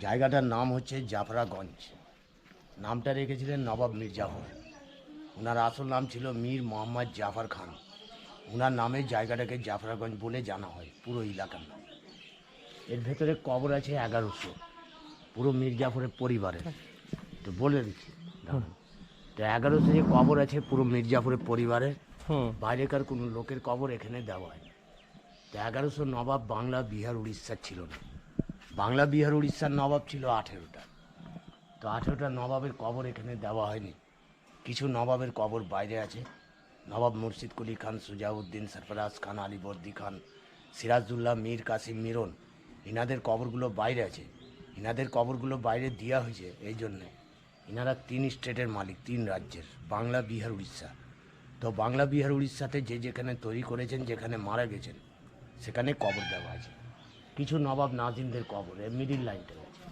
জায়গাটার নাম হচ্ছে জাফরাগঞ্জ। নামটা রেখেছিলেন নবাব মীর জাফর। ওনার আসল নাম ছিল মীর মোহাম্মদ জাফর খান। ওনার নামে জায়গাটাকে জাফরাগঞ্জ বলে জানা হয়, পুরো এলাকার নাম। এর ভেতরে কবর আছে 1100, পুরো মীর জাফরের পরিবারের। তো বলে দিচ্ছি, দাঁড়ান। তো 1100 যে কবর আছে পুরো মীর জাফরের পরিবারের, বাইরেকার কোনো লোকের কবর এখানে দেওয়া হয়। তো 1100 নবাব বাংলা, বিহার, উড়িষ্যার ছিল না। বাংলা, বিহার, উড়িষ্যার নবাব ছিল 18টা। তো 18টা নবাবের কবর এখানে দেওয়া হয়নি। কিছু নবাবের কবর বাইরে আছে। নবাব মুর্শিদ কুলি খান, সুজাউদ্দিন, সরফরাজ খান, আলীবর্দী খান, সিরাজউল্লাহ, মীর কাসিম, মিরন, ইনাদের কবরগুলো বাইরে আছে। ইনাদের কবরগুলো বাইরে দেওয়া হয়েছে এই জন্যে, ইনারা 3 স্টেটের মালিক, 3 রাজ্যের, বাংলা, বিহার, উড়িষ্যা। তো বাংলা, বিহার, উড়িষ্যাতে যে যেখানে তৈরি করেছেন, যেখানে মারা গেছেন, সেখানে কবর দেওয়া আছে। কিছু নবাব নাজিমদের কবর মিডিল লাইনটা আছে।